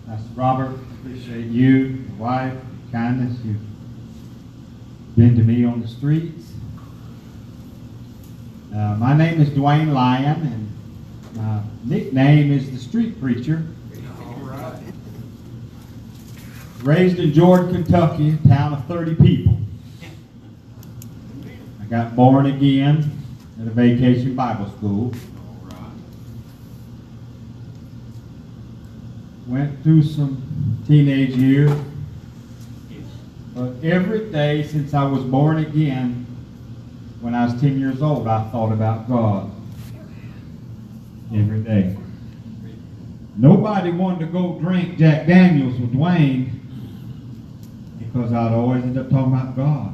Pastor Robert, appreciate you, your wife, your kindness. You've been to me on the streets. My name is Duane Lyons, and my nickname is the Street Preacher. All right. Raised in Jordan, Kentucky, a town of 30 people. I got born again at a vacation Bible school. All right. Went through some teenage years. But every day since I was born again, when I was 10 years old, I thought about God. Every day. Nobody wanted to go drink Jack Daniels with Duane because I'd always end up talking about God.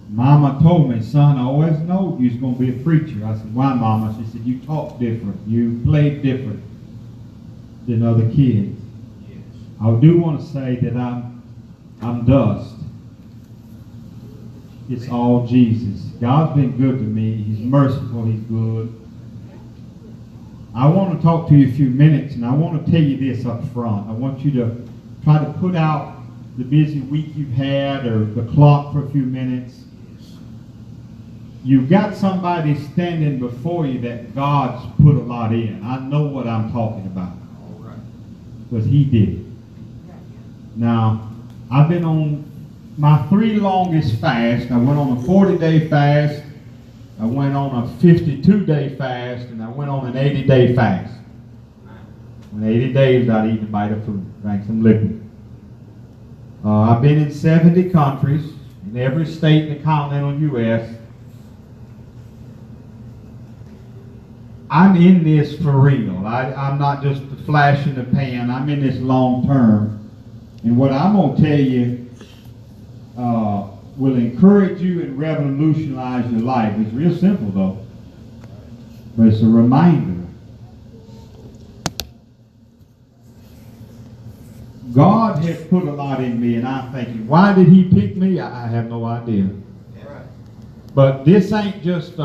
Mama told me, son, I always knowed you was going to be a preacher. I said, why, Mama? She said, you talk different. You play different than other kids. Yes. I do want to say that I'm dust. It's all Jesus. God's been good to me. He's merciful. He's good. I want to talk to you a few minutes, and I want to tell you this up front. I want you to try to put out the busy week you've had or the clock for a few minutes. You've got somebody standing before you that God's put a lot in. I know what I'm talking about. All right. Because He did. Now, I've been on my 3 longest fasts. I went on a 40-day fast, I went on a 52-day fast, and I went on an 80-day fast. In 80 days, without eating a bite of food, drank some liquid. I've been in 70 countries, in every state in the continental U.S. I'm in this for real. I'm not just a flash in the pan. I'm in this long term. And what I'm going to tell you will encourage you and revolutionize your life. It's real simple, though. But it's a reminder. God has put a lot in me, and I'm thinking, why did He pick me? I have no idea. Right. But this ain't just,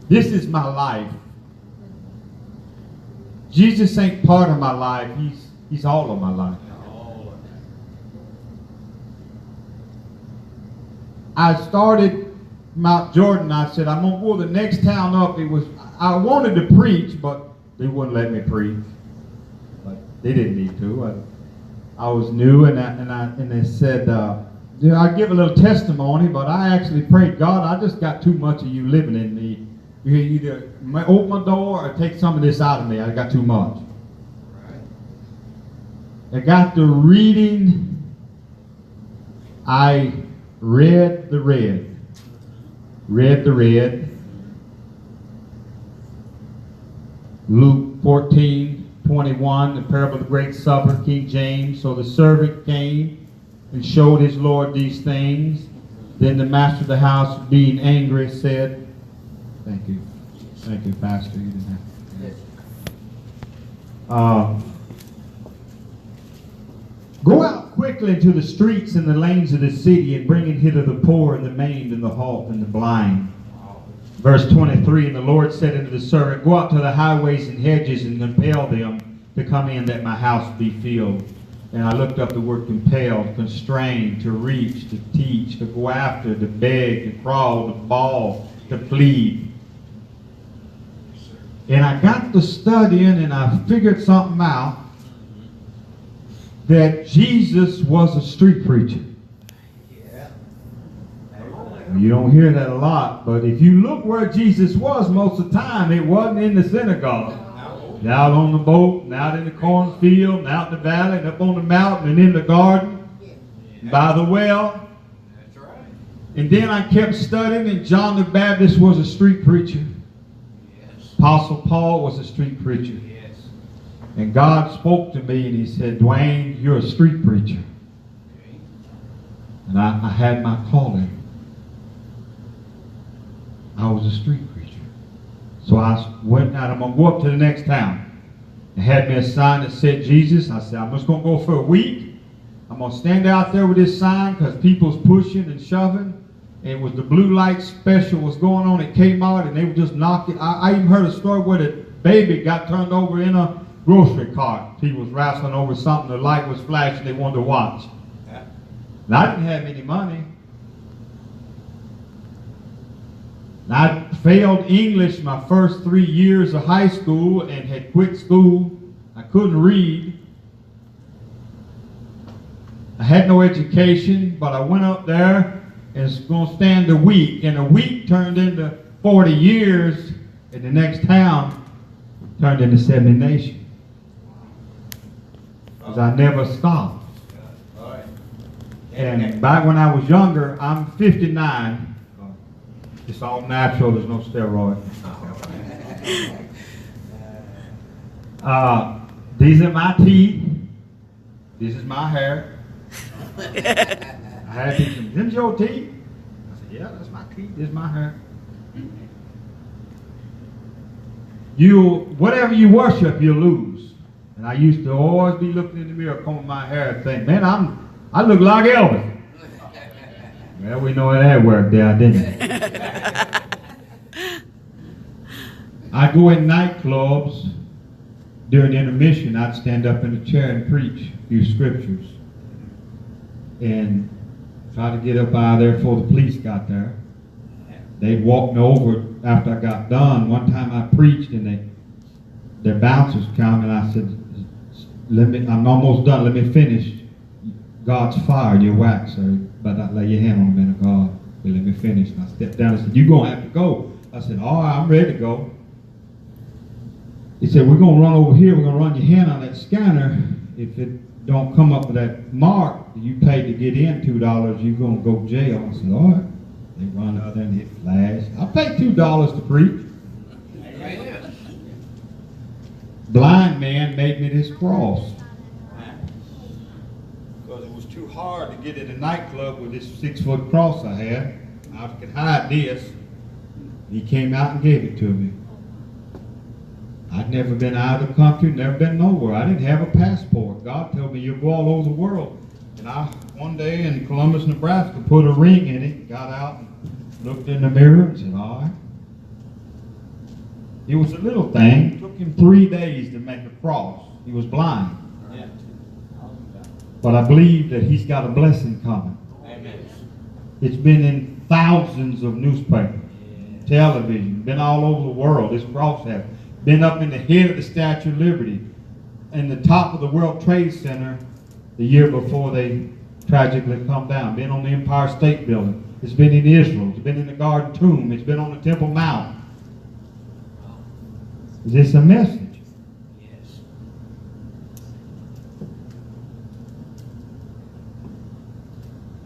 this is my life. Jesus ain't part of my life. He's all of my life. I started Mount Jordan. I said, I'm going to go to the next town up. I wanted to preach, but they wouldn't let me preach. But they didn't need to. I was new, and they said, I'd give a little testimony, but I actually prayed, God, I just got too much of you living in me. You either open my door or take some of this out of me. I got too much. Right. I got to reading. I read the red. Luke 14:21, the parable of the great supper, King James. So the servant came and showed his Lord these things. Then the master of the house, being angry, said, Thank you, Pastor. You didn't have to. Go out quickly into the streets and the lanes of the city, and bring in hither the poor and the maimed and the halt and the blind. Verse 23, and the Lord said unto the servant, Go out to the highways and hedges and compel them to come in, that my house be filled. And I looked up the word compelled, constrained, to reach, to teach, to go after, to beg, to crawl, to bawl, to plead. And I got to studying, and I figured something out, that Jesus was a street preacher. Yeah. You don't hear that a lot, but if you look where Jesus was most of the time, it wasn't in the synagogue. Out on the boat, and out in the cornfield, and out in the valley, and up on the mountain, and in the garden, and by the well. That's right. And then I kept studying, and John the Baptist was a street preacher. Yes. Apostle Paul was a street preacher. Yes. And God spoke to me, and He said, Duane, you're a street preacher. Okay. And I had my calling. I was a street preacher. So I went out. I'm going to go up to the next town. They had me a sign that said Jesus. I said, I'm just going to go for a week. I'm going to stand out there with this sign because people's pushing and shoving. And it was the blue light special was going on at Kmart, and they were just knocking. I even heard a story where the baby got turned over in a grocery cart. He was wrestling over something. The light was flashing. They wanted to watch. And I didn't have any money. And I failed English my first 3 years of high school and had quit school. I couldn't read. I had no education, but I went up there and was going to stand a week. And a week turned into 40 years, and the next town turned into 70 nations. Because I never stopped. And back when I was younger, I'm 59. It's all natural, there's no steroid. These are my teeth. This is my hair. I had these, them's your teeth? I said, yeah, that's my teeth, this is my hair. Whatever you worship, you lose. And I used to always be looking in the mirror, combing my hair and think, man, I look like Elvis. Well, we know that worked there, didn't it? I go in nightclubs during intermission. I'd stand up in a chair and preach a few scriptures and try to get up out of there before the police got there. They'd walk me over after I got done. One time I preached and their bouncers come and I said, I'm almost done, let me finish. God's fire, your wax, sir. But I lay your hand on the man of God. But let me finish. And I stepped down and said, you're going to have to go. I said, all right, I'm ready to go. He said, we're going to run over here. We're going to run your hand on that scanner. If it don't come up with that mark that you paid to get in, $2, you're going to go to jail. I said, all right. They run out there and hit flash. I paid $2 to preach. Blind man made me this cross. Because it was too hard to get in a nightclub with this 6-foot cross I had. I could hide this. He came out and gave it to me. I'd never been out of the country, never been nowhere. I didn't have a passport. God told me, you'll go all over the world. And I, one day in Columbus, Nebraska, put a ring in it, got out and looked in the mirror and said, all right. It was a little thing. It took him 3 days to make a cross. He was blind. Yeah. But I believe that he's got a blessing coming. Amen. It's been in thousands of newspapers, television, been all over the world. This cross has been up in the head of the Statue of Liberty, in the top of the World Trade Center the year before they tragically come down. Been on the Empire State Building. It's been in Israel. It's been in the Garden Tomb. It's been on the Temple Mount. Is this a message? Yes.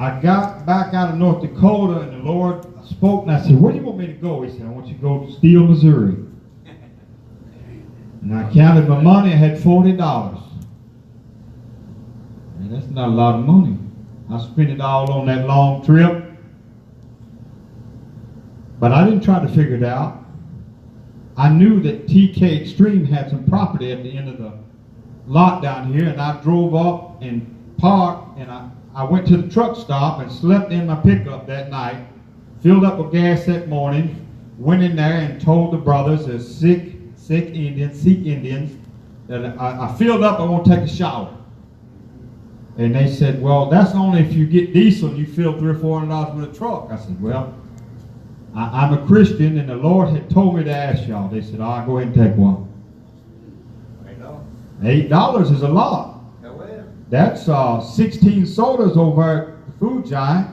I got back out of North Dakota and the Lord spoke and I said, where do you want me to go? He said, I want you to go to Steele, Missouri. And I counted my money. I had $40. And that's not a lot of money. I spent it all on that long trip. But I didn't try to figure it out. I knew that TK Extreme had some property at the end of the lot down here, and I drove up and parked, and I went to the truck stop and slept in my pickup that night, filled up with gas that morning, went in there and told the brothers, the Sikh Indians, that I filled up, I want to take a shower. And they said, well, that's only if you get diesel and you fill $300 or $400 with a truck. I said, well, I'm a Christian, and the Lord had told me to ask y'all. They said, all right, go ahead and take one. $8 is a lot. That's 16 sodas over at the Food Giant.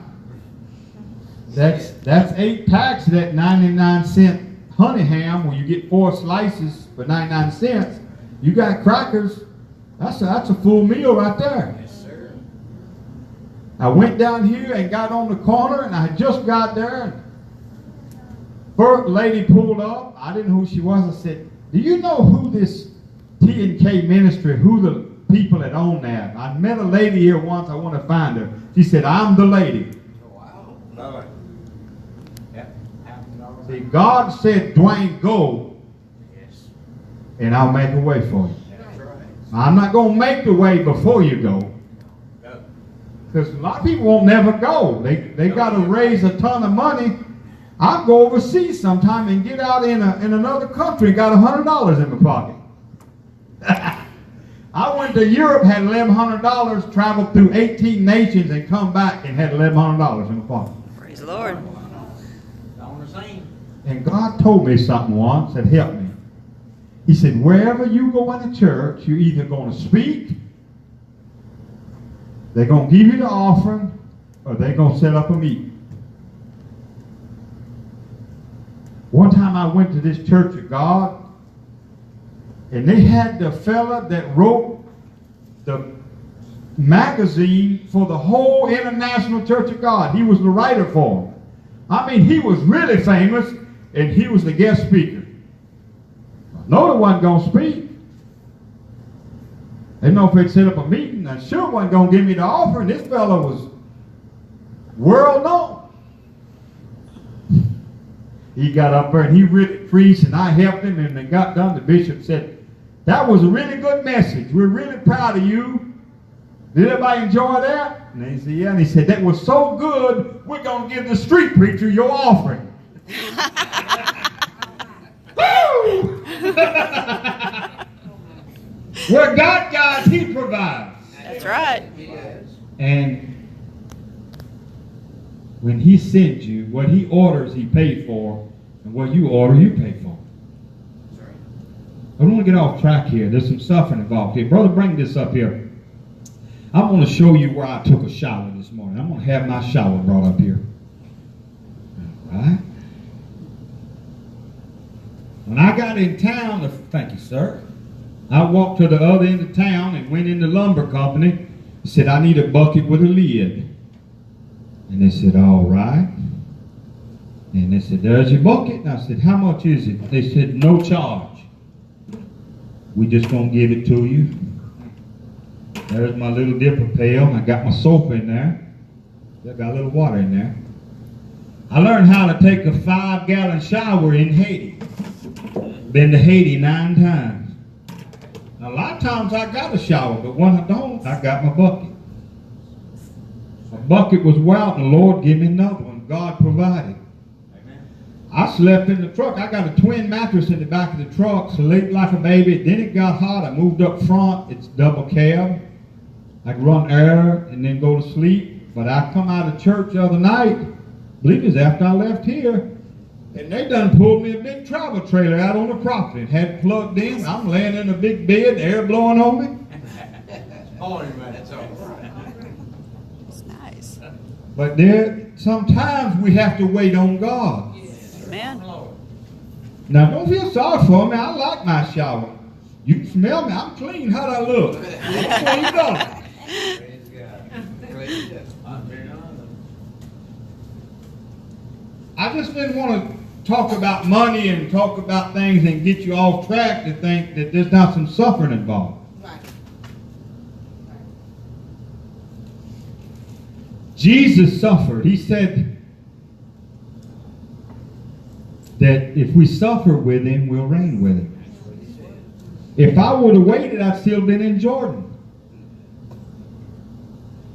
That's 8 packs of that 99-cent honey ham where you get 4 slices for 99 cents. You got crackers. That's a full meal right there. Yes, sir. I went down here and got on the corner, and I had just got there. And first lady pulled up. I didn't know who she was. I said, do you know who this T&K ministry, who the people that own that? I met a lady here once. I want to find her. She said, I'm the lady. Oh, wow. Yep. See, God said, Duane, go, Yes. and I'll make a way for you. That's right. I'm not going to make the way before you go. No. Because a lot of people won't never go. They got to raise a ton of money. I'll go overseas sometime and get out in another country and got $100 in my pocket. I went to Europe, had $1,100, traveled through 18 nations, and come back and had $1,100 in my pocket. Praise the Lord. On the same. And God told me something once that helped me. He said, wherever you go in the church, you're either going to speak, they're going to give you the offering, or they're going to set up a meeting. One time I went to this Church of God, and they had the fella that wrote the magazine for the whole International Church of God. He was the writer for them. I mean, he was really famous, and he was the guest speaker. No one wasn't going to speak. They didn't know if they'd set up a meeting. I sure wasn't going to give me the offering. This fella was world known. He got up there and he really preached, and I helped him, and they got done. The bishop said, that was a really good message. We're really proud of you. Did everybody enjoy that? And they said, yeah. And he said, that was so good, we're going to give the street preacher your offering. Woo! Where God guides, he provides. That's right. And when he sends you, what he orders, he pays for, and what you order, you pay for. I don't want to get off track here. There's some suffering involved here. Brother, bring this up here. I'm going to show you where I took a shower this morning. I'm going to have my shower brought up here. All right. When I got in town, thank you, sir. I walked to the other end of town and went in the lumber company. Said, I need a bucket with a lid. And they said, all right. And they said, there's your bucket. And I said, how much is it? They said, no charge. We just going to give it to you. There's my little dipper pail. I got my soap in there. I got a little water in there. I learned how to take a 5-gallon shower in Haiti. Been to Haiti 9 times. Now, a lot of times I got a shower, but when I don't, I got my bucket. My bucket was wild, and the Lord gave me another one. God provided. Amen. I slept in the truck. I got a twin mattress in the back of the truck, slept like a baby. Then it got hot. I moved up front. It's double cab. I could run air and then go to sleep. But I come out of church the other night, I believe it was after I left here, and they done pulled me a big travel trailer out on the property and had it plugged in. I'm laying in a big bed, air blowing on me. That's all right. It's nice. But sometimes we have to wait on God. Amen. Now, don't feel sorry for me. I like my shower. You can smell me. I'm clean. How'd I look? I'm cleaned up. Praise God. Praise God. I just didn't want to talk about money and talk about things and get you off track to think that there's not some suffering involved. Right. Jesus suffered. He said that if we suffer with him, we'll reign with him. If I would have waited, I'd still been in Jordan.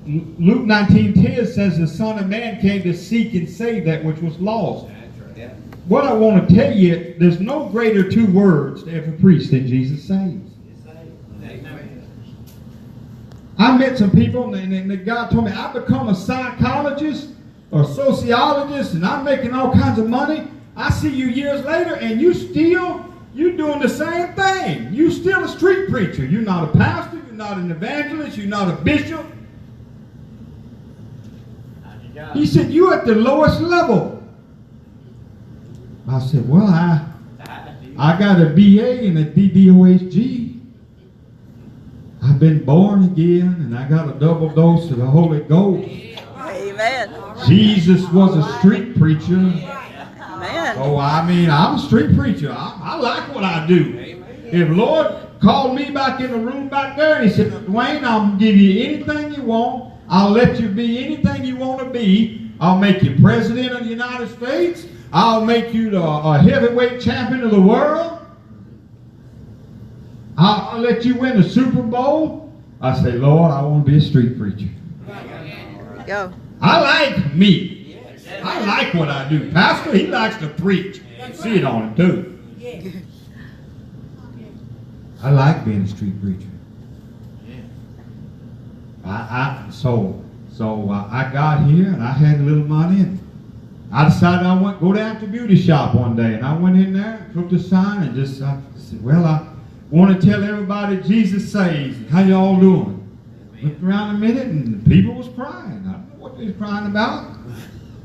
Luke 19:10 says the Son of Man came to seek and save that which was lost. What I want to tell you, there's no greater 2 words to ever preach than Jesus saves. I met some people, and God told me, I've become a psychologist or sociologist, and I'm making all kinds of money. I see you years later, and you're doing the same thing. You're still a street preacher. You're not a pastor. You're not an evangelist. You're not a bishop. He said, you're at the lowest level. I said, well, I got a BA and a DDOSG. I've been born again, and I got a double dose of the Holy Ghost. Amen. Jesus was a street preacher. Amen. Oh, I mean, I'm a street preacher. I like what I do. If Lord called me back in the room back there, and he said, Duane, I'll give you anything you want. I'll let you be anything you want to be. I'll make you president of the United States. I'll make you the heavyweight champion of the world. I'll let you win the Super Bowl. I say, Lord, I want to be a street preacher. Go. I like me. I like what I do. Pastor, he likes to preach. You see it on him too. I like being a street preacher. I got here and I had a little money and I decided I want to go down to the beauty shop one day, and I went in there, took the sign, and I said, well, I want to tell everybody Jesus saves. How y'all doing? Looked around a minute, and the people was crying. I don't know what they was crying about.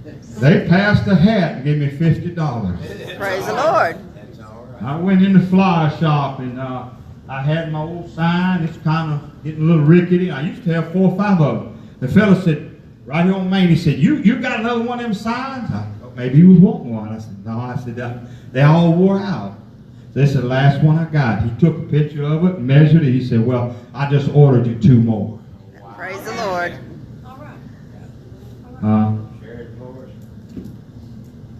They passed a hat and gave me $50. Praise the Lord. That's all right. I went in the flower shop, and I had my old sign. It's kind of getting a little rickety. I used to have 4 or 5 of them. The fellow said, right here on Main, he said, you got another one of them signs? I thought maybe he was wanting one. I said, no. I said, they all wore out. So this is the last one I got. He took a picture of it, measured it. He said, well, I just ordered you 2 more. Wow. Praise the Lord. All right. Share it for us.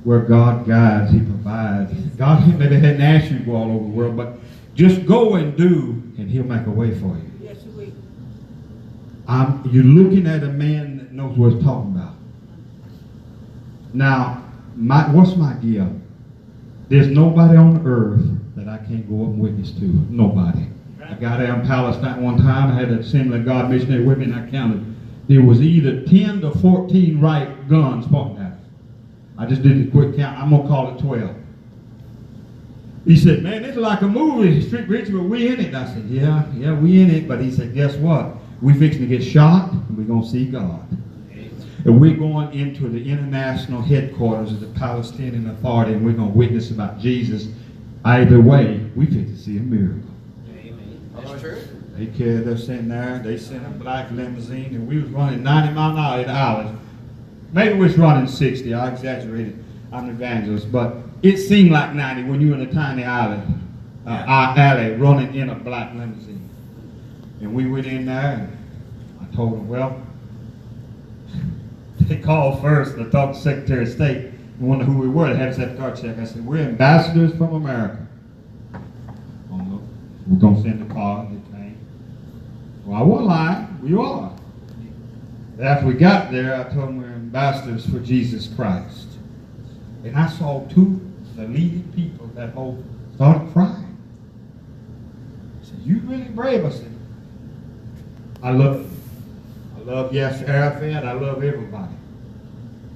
Where God guides, He provides. God maybe hadn't asked you to go all over the world, but just go and do, and He'll make a way for you. Yes, we. You're looking at a man that knows what he's talking about. Now, what's my gift? There's nobody on earth that I can't go up and witness to. Nobody. I got there in Palestine one time. I had an Assembly of God missionary with me, and I counted. There was either 10 to 14 right guns pointing at us. I just did a quick count. I'm going to call it 12. He said, man, it's like a movie, Street Preacher, but we in it. I said, yeah, we in it. But he said, guess what? We fixing to get shot, and we're going to see God. And we're going into the international headquarters of the Palestinian Authority, and we're going to witness about Jesus. Either way, we fixing to see a miracle. Amen. That's true. They carried us in there. They sent a black limousine, and we was running 90 miles an hour in the hours. Maybe we was running 60. I exaggerated. I'm an evangelist, but it seemed like 90 when you were in a tiny alley running in a black limousine. And we went in there, and I told them, well, they called first. I talked to the Secretary of State. We wondered who we were. They had us at the car check. I said, we're ambassadors from America. Oh, no. We're going to send a car. They came. Well, I wasn't lying. We are. After we got there, I told them we're ambassadors for Jesus Christ. And I saw 2 of the leading people that whole started crying. I said, you really brave? I said, I love you. I love Yasser Arafat. I love everybody.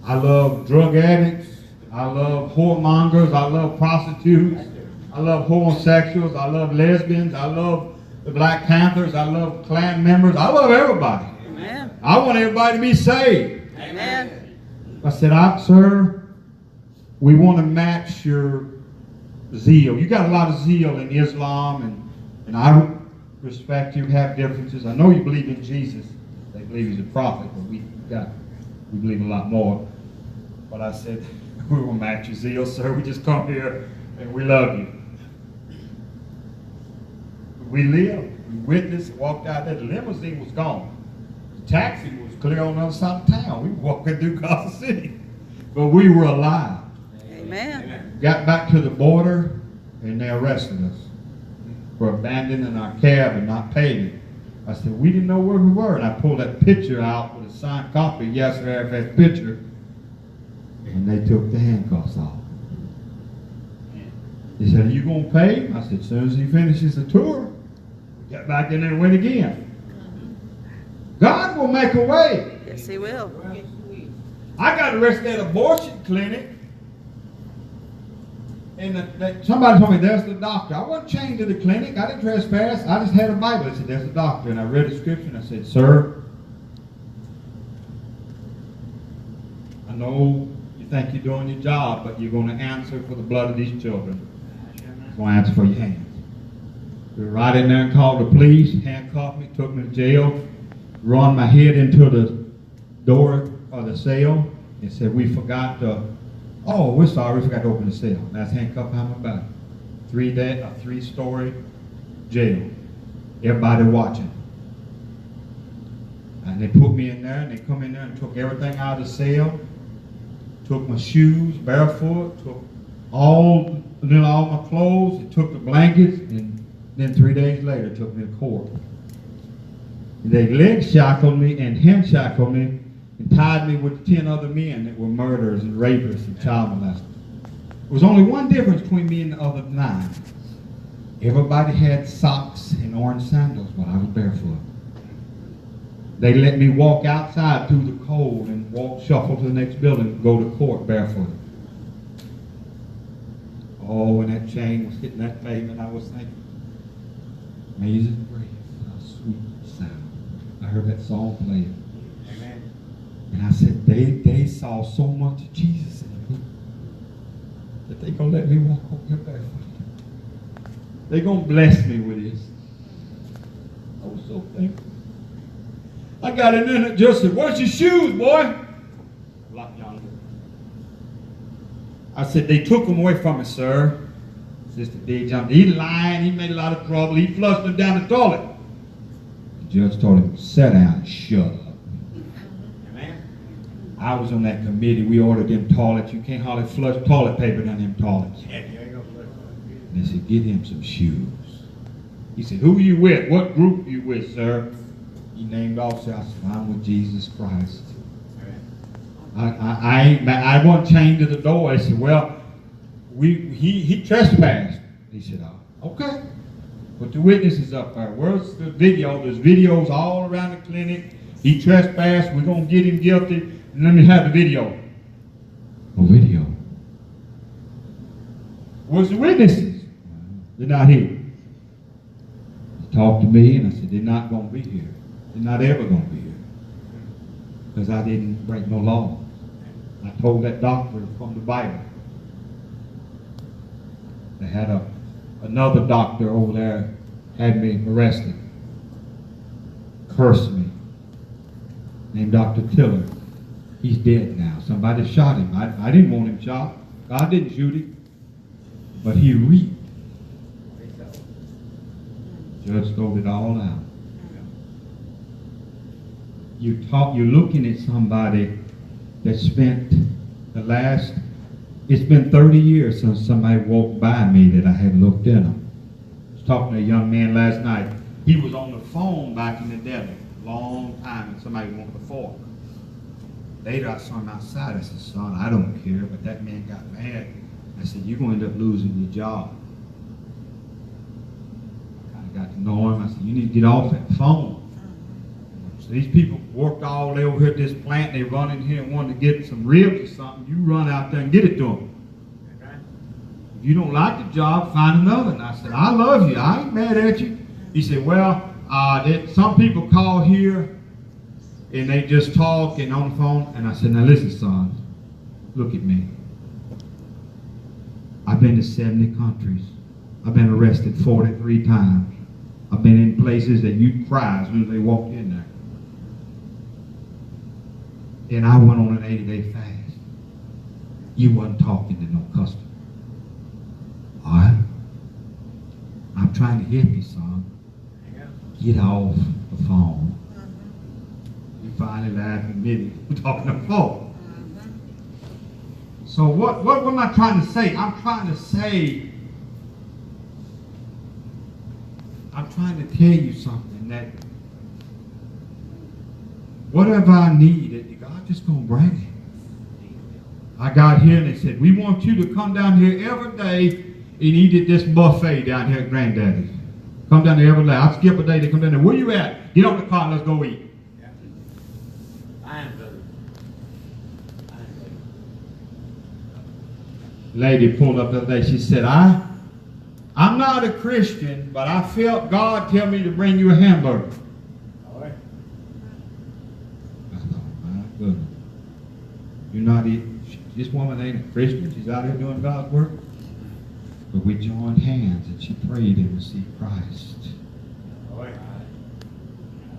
I love drug addicts. I love whoremongers. I love prostitutes. I love homosexuals. I love lesbians. I love the Black Panthers. I love Klan members. I love everybody. Amen. I want everybody to be saved. Amen. I said, sir, we want to match your zeal. You got a lot of zeal in Islam, and I respect you, have differences. I know you believe in Jesus. They believe he's a prophet, but we believe a lot more. But I said, we will match your zeal, sir. We just come here and we love you. We live, we witnessed, walked out there. The limousine was gone. The taxi was clear on the other side of town. We were walking through Gaza City. But we were alive. Amen. Got back to the border and they arrested us for abandoning our cab and not paying it. I said, we didn't know where we were. And I pulled that picture out with a signed copy of Yasser Arafat's picture. And they took the handcuffs off. He said, are you going to pay? I said, as soon as he finishes the tour. Got back in there and went again. God will make a way. Yes, He will. Yes, we. I got arrested at an abortion clinic. And somebody told me, there's the doctor. I wasn't chained to the clinic. I didn't trespass. I just had a Bible. I said, there's the doctor. And I read the scripture and I said, sir, I know you think you're doing your job, but you're going to answer for the blood of these children. You're going to answer for your hands. We were right in there and called the police, handcuffed me, took me to jail, run my head into the door of the cell, and said, we forgot to, we're sorry, we forgot to open the cell. That's handcuffed behind my back. 3-story jail. Everybody watching. And they put me in there, and they come in there and took everything out of the cell, took my shoes, barefoot, took all my clothes, they took the blankets, and then 3 days later took me to court. They leg shackled me and hand shackled me and tied me with 10 other men that were murderers and rapists and child molesters. There was only one difference between me and the other 9. Everybody had socks and orange sandals, but I was barefoot. They let me walk outside through the cold and shuffle to the next building and go to court barefoot. Oh, when that chain was hitting that pavement, I was thinking, amazing grace, how sweet sound. I heard that song playing. Amen. And I said, they saw so much of Jesus in me that they're going to let me walk over here barefoot. They're going to bless me with this. I was so thankful. I got in there and just said, where's your shoes, boy? A lot younger. I said, they took them away from me, sir. Sister D jumped. He lying. He made a lot of trouble. He flushed them down the toilet. The judge told him, sit down and shut up. Amen. I was on that committee. We ordered them toilets. You can't hardly flush toilet paper down them toilets. Yeah, you ain't gonna flush. And they said, get him some shoes. He said, who are you with? What group are you with, sir? He named off. I said, I'm with Jesus Christ. I wasn't chained to the door. I said, well, he trespassed. He said, oh, okay. Put the witnesses up there. Where's the video? There's videos all around the clinic. He trespassed. We're going to get him guilty. And let me have the video. No video. Where's the witnesses? They're not here. He talked to me and I said, they're not going to be here. They're not ever going to be here. Because I didn't break no law. I told that doctor from the Bible. They had another doctor over there had me arrested. Cursed me. Named Dr. Tiller. He's dead now. Somebody shot him. I didn't want him shot. God didn't shoot him. But he reaped. Judge told it all out. You're looking at somebody that spent it's been 30 years since somebody walked by me that I hadn't looked in them. I was talking to a young man last night. He was on the phone back in the day, a long time, and somebody wanted a fork. Later I saw him outside. I said, son, I don't care, but that man got mad. I said, you're going to end up losing your job. I kind of got to know him. I said, you need to get off that phone. So these people worked all day over here at this plant. They run in here and wanted to get some ribs or something. You run out there and get it to them. Okay. If you don't like the job, find another. And I said, I love you. I ain't mad at you. He said, well, some people call here and they just talk and on the phone. And I said, now listen, son, look at me. I've been to 70 countries. I've been arrested 43 times. I've been in places that you'd cry as soon as they walked in there. And I went on an 80-day fast. You wasn't talking to no customer. All right? I'm trying to help you, son. Get off the phone. You finally laughed and admitted we're talking on the phone. So what am I trying to say? I'm trying to tell you something that whatever I needed, God just gonna bring it. I got here and they said, we want you to come down here every day and eat at this buffet down here at Granddaddy's. Come down there every day. I'll skip a day. They come down there. Where you at? Get on the car and let's go eat. Yeah. I am brother. Lady pulled up the other day. She said, I'm not a Christian, but I felt God tell me to bring you a hamburger. All right. I thought, my goodness. You're not this woman ain't a Christian. She's out here doing God's work. But we joined hands and she prayed and received Christ. All right.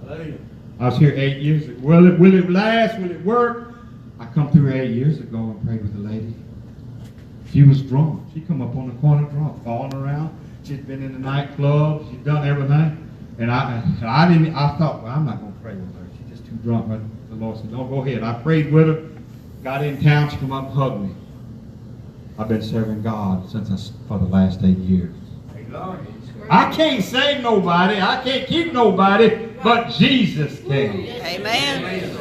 Hallelujah. I was here 8 years ago. Will it last? Will it work? I come through 8 years ago and prayed with a lady. She was drunk. She come up on the corner drunk, falling around. She'd been in the nightclub. She'd done everything. And I thought, well, I'm not going to pray with her. She's just too drunk. But the Lord said, no, go ahead. I prayed with her. Got in town. She come up and hugged me. I've been serving God for the last 8 years. I can't save nobody. I can't keep nobody, but Jesus can. Amen.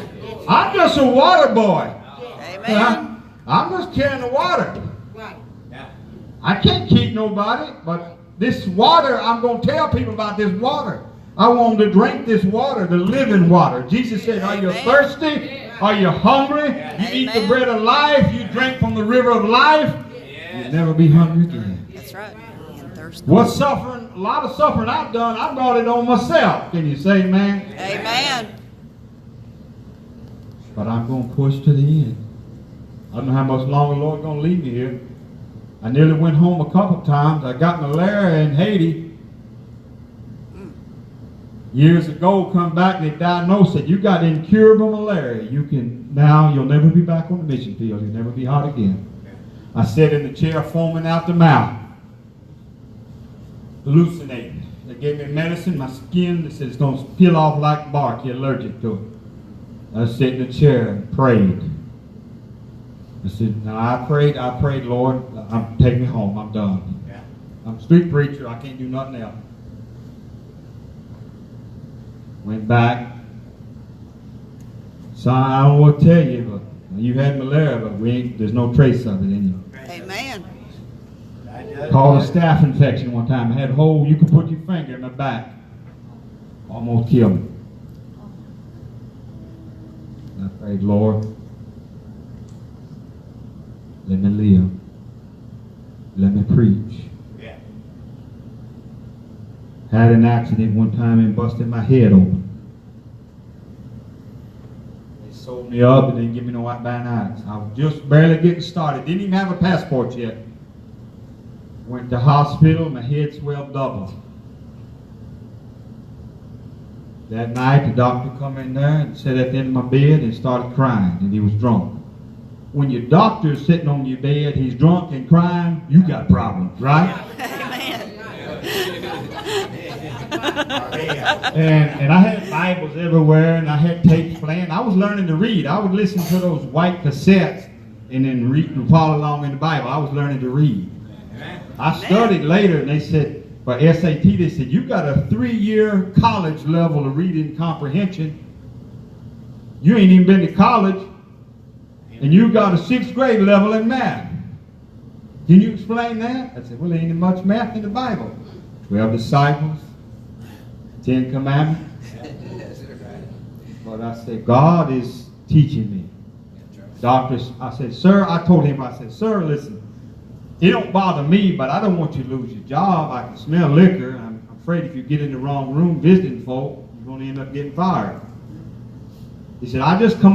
I'm just a water boy. Amen. I'm just carrying the water. Right. Yeah. I can't keep nobody, but this water, I'm going to tell people about this water. I want to drink this water, the living water. Jesus said, are you Amen. thirsty? Are you hungry? You eat the Amen. bread of life. You drink from the river of life. You'll never be hungry again. That's right. And thirsty. What suffering, a lot of suffering I've done, I brought it on myself. Can you say amen? Amen. But I'm going to push to the end. I don't know how much longer the Lord's going to leave me here. I nearly went home a couple of times. I got malaria in Haiti. Years ago, come back, they diagnosed it. You got incurable malaria. You'll never be back on the mission field. You'll never be hot again. I sat in the chair foaming out the mouth, hallucinating. They gave me medicine, my skin, they said it's going to peel off like bark. You're allergic to it. I sat in the chair and prayed. I said, now I prayed, Lord, take me home. I'm done. I'm a street preacher. I can't do nothing else. Went back. Son, I don't want to tell you, but you had malaria, but there's no trace of it in you. Amen. Called a staph infection one time. I had a hole, you could put your finger in my back. Almost killed me. I prayed, Lord, let me live. Let me preach. Had an accident one time and busted my head open. They sewed me up and didn't give me no antibiotics. I was just barely getting started. Didn't even have a passport yet. Went to hospital, my head swelled double. That night, the doctor come in there and sat at the end of my bed and started crying, and he was drunk. When your doctor's sitting on your bed, he's drunk and crying, you got problems, right? Amen. And I had Bibles everywhere, and I had tapes playing. I was learning to read. I would listen to those white cassettes and then read and follow along in the Bible. I was learning to read. I studied later, and they said, for SAT, they said, you got a 3-year college level of reading comprehension. You ain't even been to college, and you got a 6th grade level in math. Can you explain that? I said, well, there ain't much math in the Bible. 12 disciples, 10 commandments. But I said, God is teaching me. Doctor, I said, sir, I told him, I said, sir, listen, it don't bother me, but I don't want you to lose your job. I can smell liquor. I'm afraid if you get in the wrong room visiting folk, you're going to end up getting fired. He said, I just come